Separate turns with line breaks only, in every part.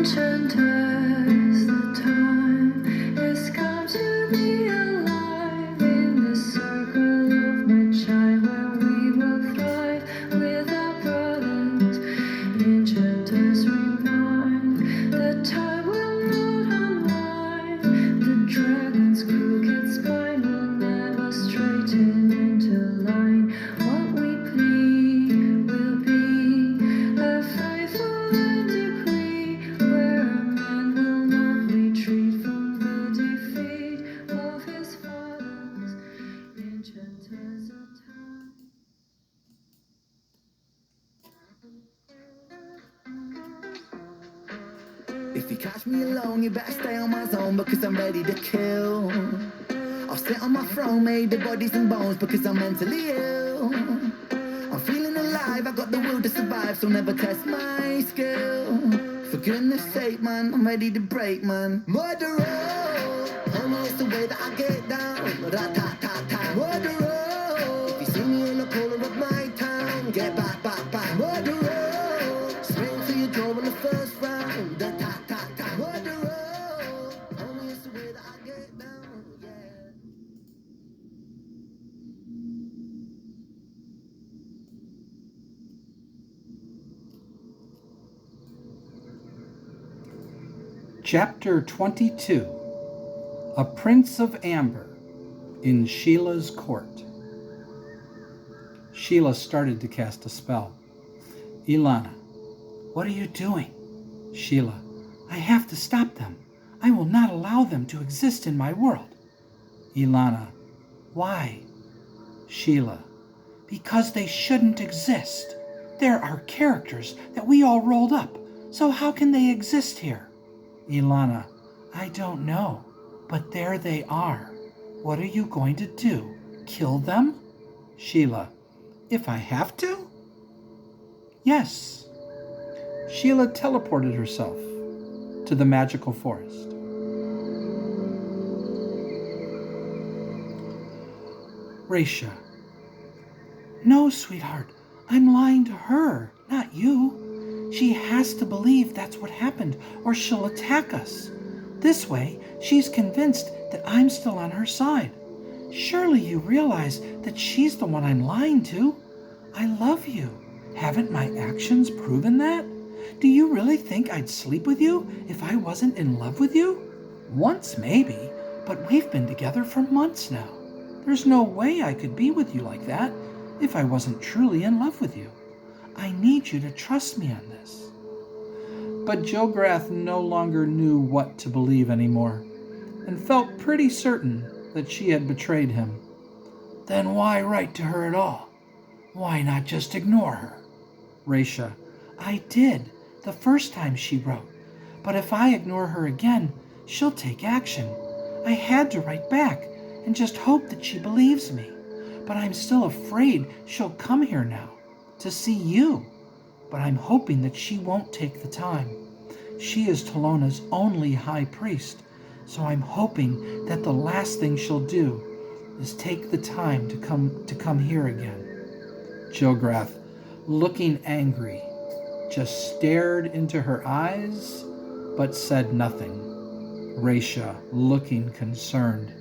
Ancient as the time has come to be alive in the circle of my child where we will thrive with our brothers. Ancient as remind the time will not unwind. The dragon's crooked spine will never straighten into line. What we plead will be a faithful decree where a man will not retreat from the defeat of his fathers. Ancient as a time.
If you catch me alone, you better stay on my zone because I'm ready to kill. I'll sit on my throne made of bodies and bones because I'm mentally ill. I'm feeling alive, I got the will to survive, so never test my skill. For goodness sake, man, I'm ready to break, man. Murderer, homie, it's the way that I get down. Rat-tat-tat-tat. Murderer, if you see me in the corner of my town, get back, back, back. Murderer, straight for your jaw in the first round. Tat-tat-tat. Murderer, homie, it's the way that I get down, yeah.
Chapter 22 A Prince of Amber in Sheila's Court. Sheila started to cast a spell. Ilana, what are you doing? Sheila, I have to stop them. I will not allow them to exist in my world. Ilana, why? Sheila, because they shouldn't exist. There are characters that we all rolled up, so how can they exist here? Ilana, I don't know, but there they are. What are you going to do? Kill them? Sheila, if I have to? Yes. Sheila teleported herself to the magical forest. Raisha, no, sweetheart, I'm lying to her, not you. She has to believe that's what happened, or she'll attack us. This way, she's convinced that I'm still on her side. Surely you realize that she's the one I'm lying to. I love you. Haven't my actions proven that? Do you really think I'd sleep with you if I wasn't in love with you? Once maybe, but we've been together for months now. There's no way I could be with you like that if I wasn't truly in love with you. I need you to trust me on this. But Jograth no longer knew what to believe anymore, and felt pretty certain that she had betrayed him. Then why write to her at all? Why not just ignore her? Raisha, I did the first time she wrote, but if I ignore her again, she'll take action. I had to write back and just hope that she believes me, but I'm still afraid she'll come here now to see you, but I'm hoping that she won't take the time. She is Talona's only high priest, so I'm hoping that the last thing she'll do is take the time to come here again. Jograth, looking angry, just stared into her eyes, but said nothing. Raisha, looking concerned,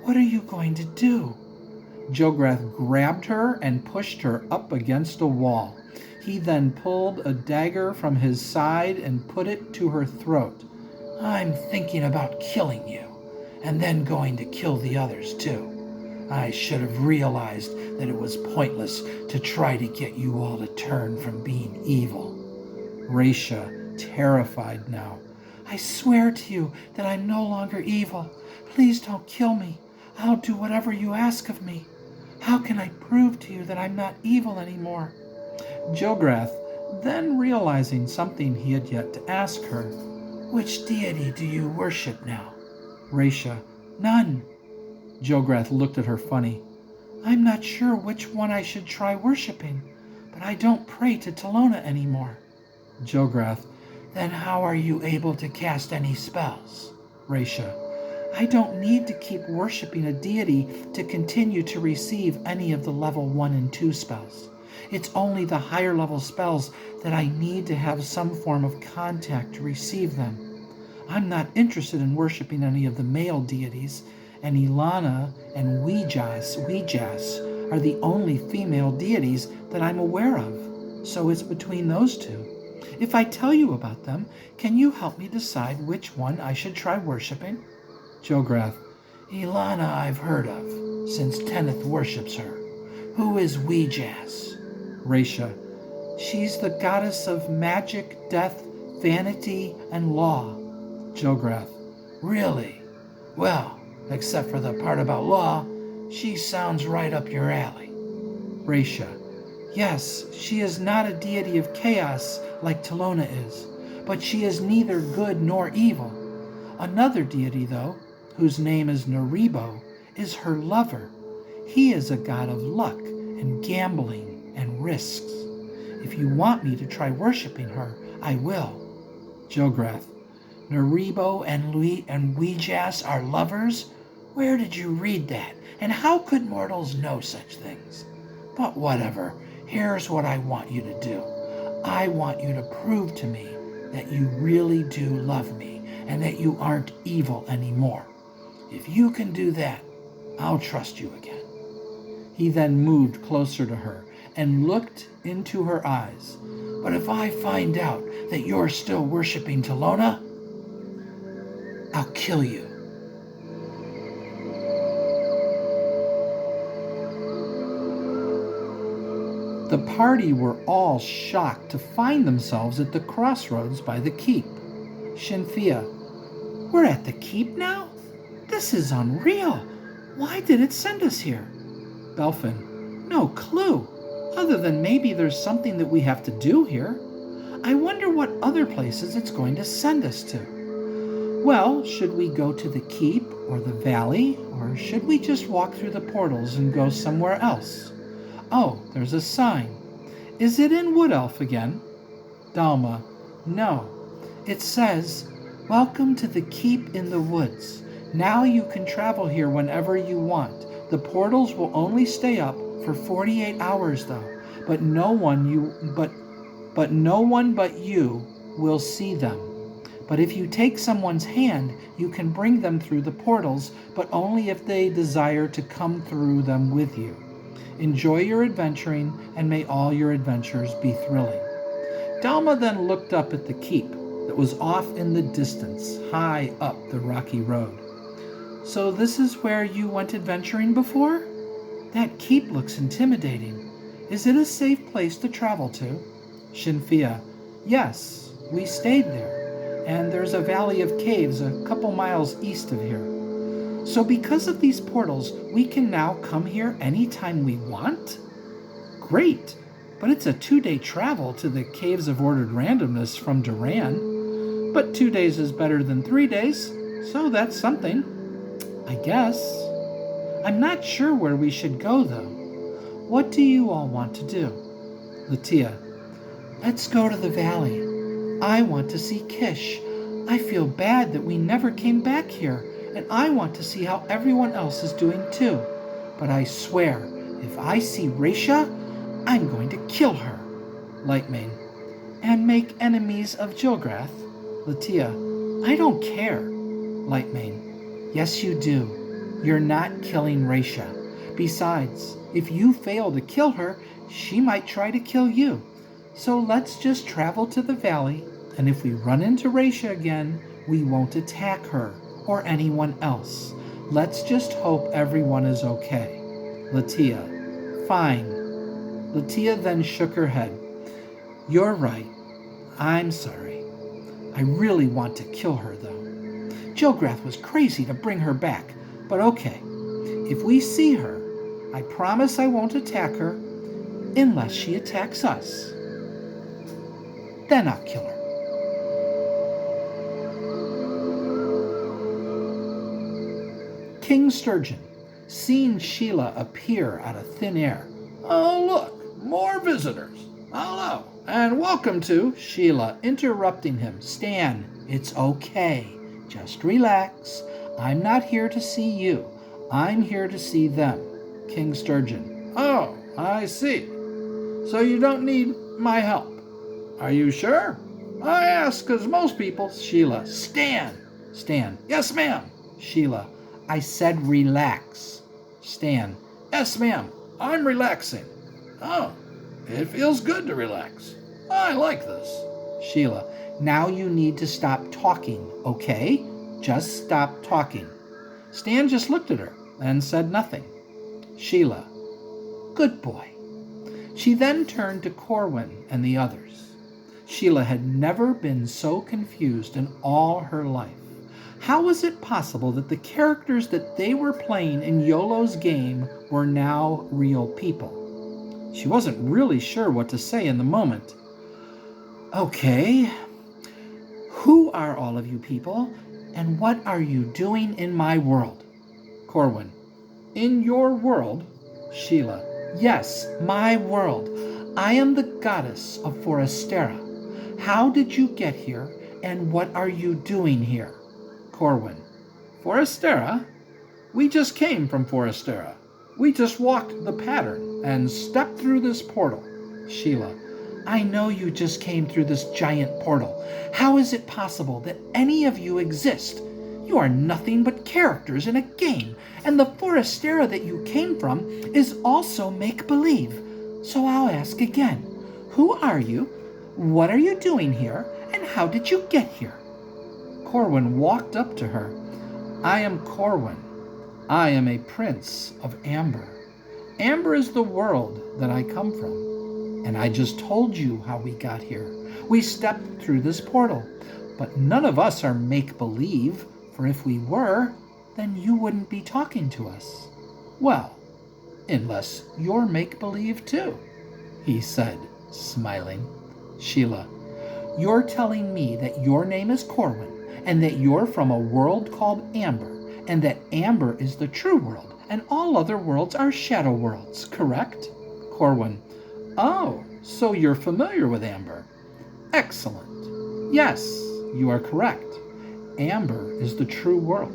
what are you going to do? Jograth grabbed her and pushed her up against a wall. He then pulled a dagger from his side and put it to her throat. I'm thinking about killing you, and then going to kill the others too. I should have realized that it was pointless to try to get you all to turn from being evil. Raisha, terrified now. I swear to you that I'm no longer evil. Please don't kill me. I'll do whatever you ask of me. How can I prove to you that I'm not evil anymore? Jograth, then realizing something he had yet to ask her, which deity do you worship now? Raisha, none. Jograth looked at her funny. I'm not sure which one I should try worshiping, but I don't pray to Talona anymore. Jograth, then how are you able to cast any spells? Raisha, I don't need to keep worshiping a deity to continue to receive any of the level 1 and 2 spells. It's only the higher level spells that I need to have some form of contact to receive them. I'm not interested in worshiping any of the male deities, and Ilana and Weejas are the only female deities that I'm aware of. So it's between those two. If I tell you about them, can you help me decide which one I should try worshiping? Jilgrath. Ilana I've heard of, since Teneth worships her. Who is Weejas? Raisha. She's the goddess of magic, death, vanity, and law. Jilgrath. Really? Well, except for the part about law, she sounds right up your alley. Raisha. Yes, she is not a deity of chaos like Talona is, but she is neither good nor evil. Another deity, though, whose name is Naribo, is her lover. He is a god of luck and gambling and risks. If you want me to try worshiping her, I will. Jilgrath. Naribo and Weejas are lovers? Where did you read that? And how could mortals know such things? But whatever, here's what I want you to do. I want you to prove to me that you really do love me and that you aren't evil anymore. If you can do that, I'll trust you again. He then moved closer to her and looked into her eyes. But if I find out that you're still worshiping Talona, I'll kill you. The party were all shocked to find themselves at the crossroads by the keep. Shinfia. We're at the keep now? This is unreal. Why did it send us here? Belfin. No clue, other than maybe there's something that we have to do here. I wonder what other places it's going to send us to. Well, should we go to the keep or the valley, or should we just walk through the portals and go somewhere else? Oh, there's a sign. Is it in Wood Elf again? Dalma. No. It says, Welcome to the keep in the woods. Now you can travel here whenever you want. The portals will only stay up for 48 hours though, but no one but you will see them. But if you take someone's hand, you can bring them through the portals, but only if they desire to come through them with you. Enjoy your adventuring, and may all your adventures be thrilling. Dalma then looked up at the keep that was off in the distance, high up the rocky road. So this is where you went adventuring before? That keep looks intimidating. Is it a safe place to travel to? Shinfia. Yes, we stayed there, and there's a valley of caves a couple miles east of here. So because of these portals, we can now come here anytime we want? Great, but it's a 2-day travel to the Caves of Ordered Randomness from Duran. But 2 days is better than 3 days, so that's something, I guess. I'm not sure where we should go, though. What do you all want to do? Latia. Let's go to the valley. I want to see Kish. I feel bad that we never came back here, and I want to see how everyone else is doing too. But I swear, if I see Raisha, I'm going to kill her. Lightmane. And make enemies of Jilgrath? Latia. I don't care. Lightmane. Yes, you do. You're not killing Raisha. Besides, if you fail to kill her, she might try to kill you. So let's just travel to the valley, and if we run into Raisha again, we won't attack her or anyone else. Let's just hope everyone is okay. Latia. Fine. Latia then shook her head. You're right. I'm sorry. I really want to kill her, though. Jilgrath was crazy to bring her back, but okay. If we see her, I promise I won't attack her unless she attacks us. Then I'll kill her. King Sturgeon, seeing Sheila appear out of thin air. Oh, look, more visitors. Hello, and welcome to Sheila, interrupting him. Stan, it's okay. Just relax. I'm not here to see you. I'm here to see them. King Sturgeon. Oh, I see. so you don't need my help. Are you sure? I ask because most people. Sheila, Stan. Stan, yes, ma'am. Sheila, I said relax. Stan, yes, ma'am. I'm relaxing. Oh, it feels good to relax. I like this. Sheila, now you need to stop talking, okay? Just stop talking. Stan just looked at her and said nothing. Sheila, good boy. She then turned to Corwin and the others. Sheila had never been so confused in all her life. How was it possible that the characters that they were playing in Yolo's game were now real people? She wasn't really sure what to say in the moment. Okay, who are all of you people, and what are you doing in my world? Corwin, in your world? Sheila, yes, my world. I am the goddess of Forestera. How did you get here, and what are you doing here? Corwin, Forestera? We just came from Forestera. We just walked the pattern and stepped through this portal. Sheila, I know you just came through this giant portal. How is it possible that any of you exist? You are nothing but characters in a game, and the Forestera that you came from is also make-believe. So I'll ask again, who are you? What are you doing here, and how did you get here? Corwin walked up to her. I am Corwin. I am a prince of Amber. Amber is the world that I come from. And I just told you how we got here. We stepped through this portal. But none of us are make-believe, for if we were, then you wouldn't be talking to us. Well, unless you're make-believe too, he said, smiling. Sheila, you're telling me that your name is Corwin, and that you're from a world called Amber, and that Amber is the true world, and all other worlds are shadow worlds, correct? Corwin, oh, so you're familiar with Amber. Excellent. Yes, you are correct. Amber is the true world.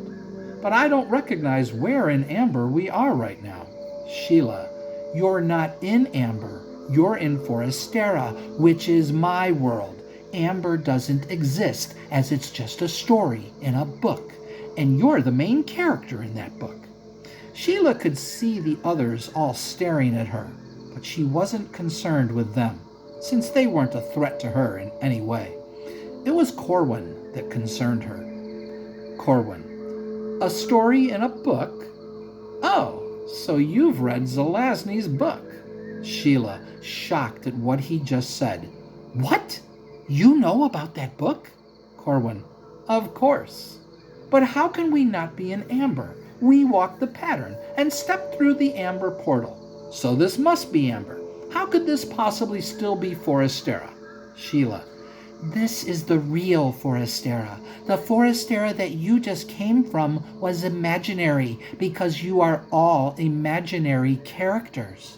But I don't recognize where in Amber we are right now. Sheila, you're not in Amber. You're in Forestera, which is my world. Amber doesn't exist, as it's just a story in a book, and you're the main character in that book. Sheila could see the others all staring at her, but she wasn't concerned with them, since they weren't a threat to her in any way. It was Corwin that concerned her. Corwin, a story in a book? Oh, so you've read Zelazny's book. Sheila, shocked at what he just said. What? You know about that book? Corwin, of course. But how can we not be in Amber? We walked the pattern and stepped through the Amber portal. So this must be Amber. How could this possibly still be Forestera? Sheila, this is the real Forestera. The Forestera that you just came from was imaginary because you are all imaginary characters.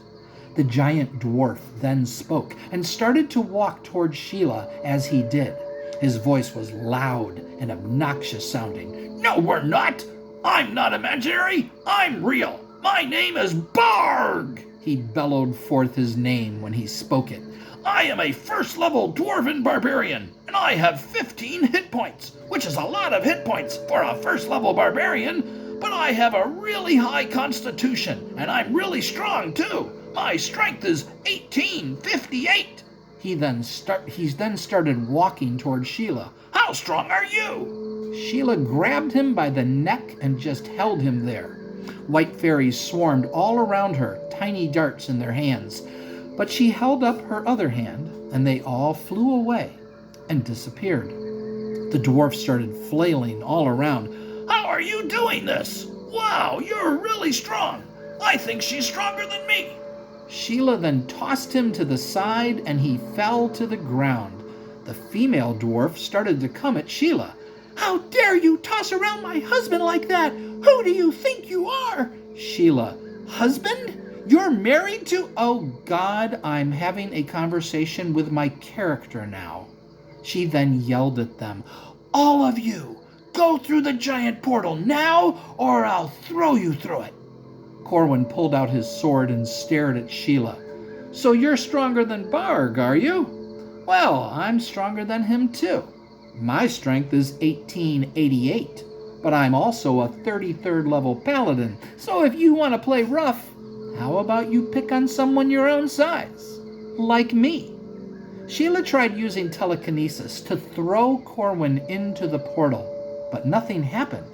The giant dwarf then spoke and started to walk toward Sheila as he did. His voice was loud and obnoxious sounding. No, we're not. I'm not imaginary. I'm real. My name is Barg. He bellowed forth his name when he spoke it. I am a first-level dwarven barbarian, and I have 15 hit points, which is a lot of hit points for a first-level barbarian, but I have a really high constitution, and I'm really strong, too. My strength is 1858. He then started walking toward Sheila. How strong are you? Sheila grabbed him by the neck and just held him there. White fairies swarmed all around her, tiny darts in their hands. But she held up her other hand, and they all flew away and disappeared. The dwarf started flailing all around. How are you doing this? Wow, you're really strong. I think she's stronger than me. Sheila then tossed him to the side, and he fell to the ground. The female dwarf started to come at Sheila. How dare you toss around my husband like that? Who do you think you are? Sheila, husband? You're married to? Oh God, I'm having a conversation with my character now. She then yelled at them. All of you, go through the giant portal now, or I'll throw you through it. Corwin pulled out his sword and stared at Sheila. So you're stronger than Barg, are you? Well, I'm stronger than him too. My strength is 1888, but I'm also a 33rd level paladin, so if you want to play rough, how about you pick on someone your own size? Like me. Sheila tried using telekinesis to throw Corwin into the portal, but nothing happened,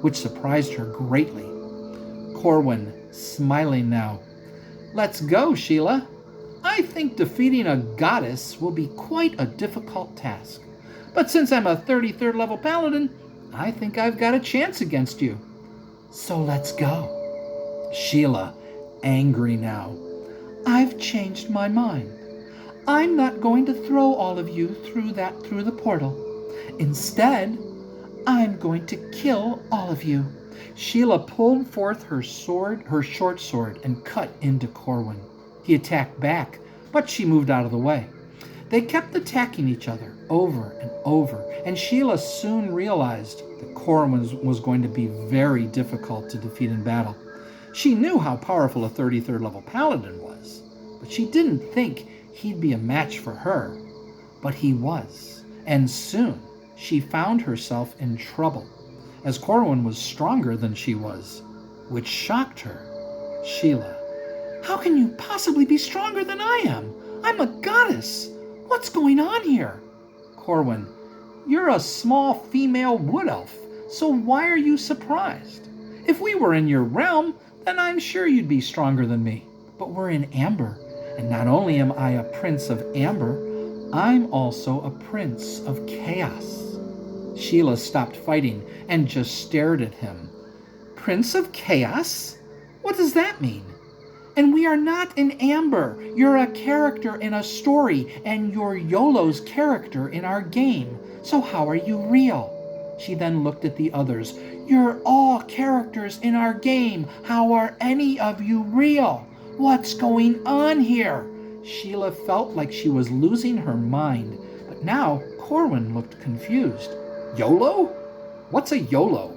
which surprised her greatly. Corwin, smiling now. Let's go, Sheila. I think defeating a goddess will be quite a difficult task. But since I'm a 33rd level paladin, I think I've got a chance against you. So let's go. Sheila, angry now. I've changed my mind. I'm not going to throw all of you through the portal. Instead, I'm going to kill all of you. Sheila pulled forth her short sword, and cut into Corwin. He attacked back, but she moved out of the way. They kept attacking each other over and over, and Sheila soon realized that Corwin was going to be very difficult to defeat in battle. She knew how powerful a 33rd level paladin was, but she didn't think he'd be a match for her. But he was, and soon she found herself in trouble, as Corwin was stronger than she was, which shocked her. Sheila, how can you possibly be stronger than I am? I'm a goddess. What's going on here? Corwin, you're a small female wood elf, so why are you surprised? If we were in your realm, then I'm sure you'd be stronger than me. But we're in Amber, and not only am I a prince of Amber, I'm also a prince of Chaos. Sheila stopped fighting and just stared at him. Prince of Chaos? What does that mean? And we are not in Amber. You're a character in a story, and you're YOLO's character in our game. So how are you real? She then looked at the others. You're all characters in our game. How are any of you real? What's going on here? Sheila felt like she was losing her mind, but now Corwin looked confused. YOLO? What's a YOLO?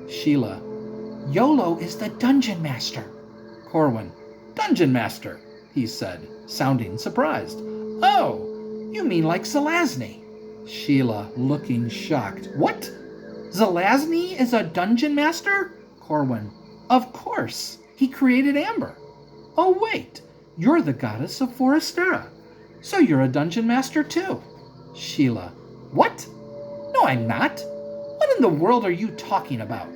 Sheila, YOLO is the Dungeon Master. Corwin, Dungeon Master, he said, sounding surprised. Oh, you mean like Zelazny? Sheila, looking shocked. What? Zelazny is a Dungeon Master? Corwin, of course. He created Amber. Oh, wait, you're the goddess of Forestera. So you're a Dungeon Master too. Sheila, what? No, I'm not. What in the world are you talking about?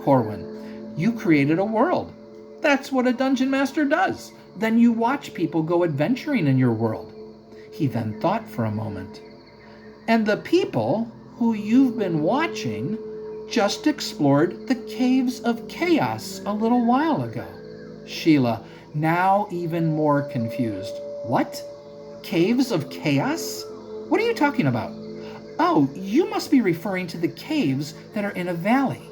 Corwin, you created a world. That's what a Dungeon Master does. Then you watch people go adventuring in your world. He then thought for a moment. And the people who you've been watching just explored the Caves of Chaos a little while ago. Sheila, now even more confused. What? Caves of Chaos? What are you talking about? Oh, you must be referring to the caves that are in a valley.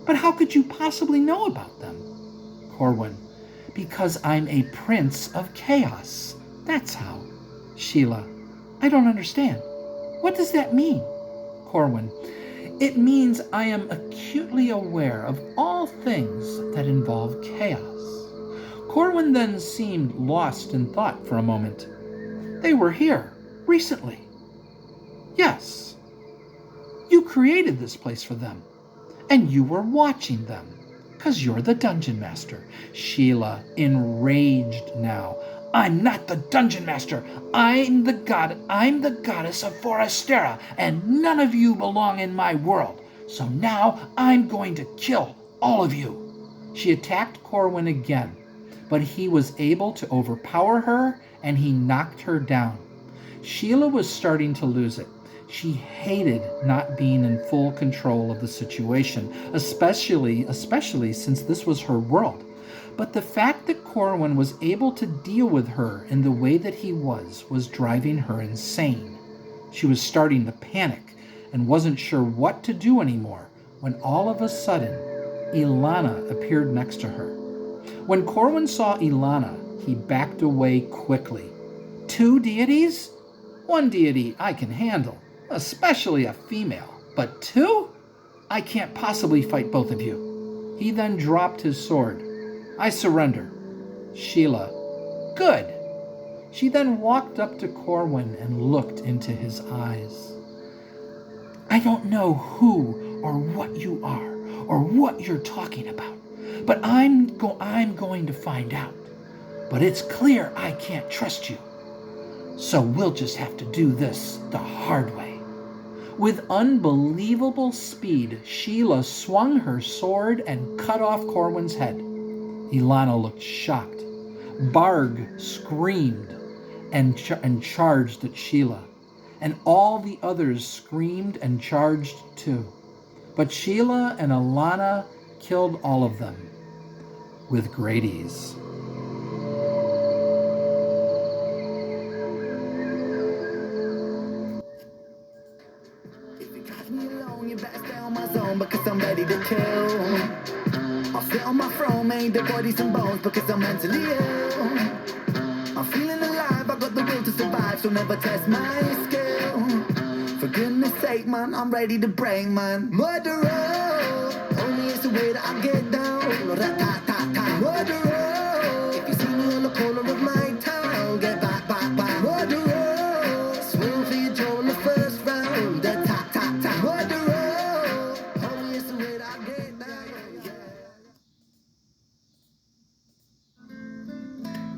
But how could you possibly know about them? Corwin, because I'm a prince of chaos. That's how. Sheila, I don't understand. What does that mean? Corwin, it means I am acutely aware of all things that involve chaos. Corwin then seemed lost in thought for a moment. They were here, recently. Yes. You created this place for them, and you were watching them, 'cause you're the Dungeon Master. Sheila, enraged now. I'm not the Dungeon Master. I'm the goddess of Forestera, and none of you belong in my world. So now I'm going to kill all of you. She attacked Corwin again, but he was able to overpower her, and he knocked her down. Sheila was starting to lose it. She hated not being in full control of the situation, especially since this was her world. But the fact that Corwin was able to deal with her in the way that he was driving her insane. She was starting to panic and wasn't sure what to do anymore when all of a sudden, Ilana appeared next to her. When Corwin saw Ilana, he backed away quickly. 2 deities? 1 deity I can handle, especially a female. But 2? I can't possibly fight both of you. He then dropped his sword. I surrender. Sheila, good. She then walked up to Corwin and looked into his eyes. I don't know who or what you are or what you're talking about, but I'm going to find out. But it's clear I can't trust you. So we'll just have to do this the hard way. With unbelievable speed, Sheila swung her sword and cut off Corwin's head. Ilana looked shocked. Barg screamed and charged at Sheila, and all the others screamed and charged too. But Sheila and Ilana killed all of them with great ease.
If you catch me alone, you better stay on my zone because I'm ready to kill. I'll sit on my throne, made the bodies and bones because I'm mentally ill. I'm feeling alive, I got the will to survive, so never test my skill. For goodness sake, man, I'm ready to break, man. Murderer, only is the way that I get down. Rat-tat-tat-tat. Murderer, if you see me on the corner of my town, get back, back, back. Murderer, swing for your jaw in the first round. Tat-tat-tat. Murderer, only is the way that I get down.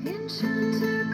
Yeah.
Enchanted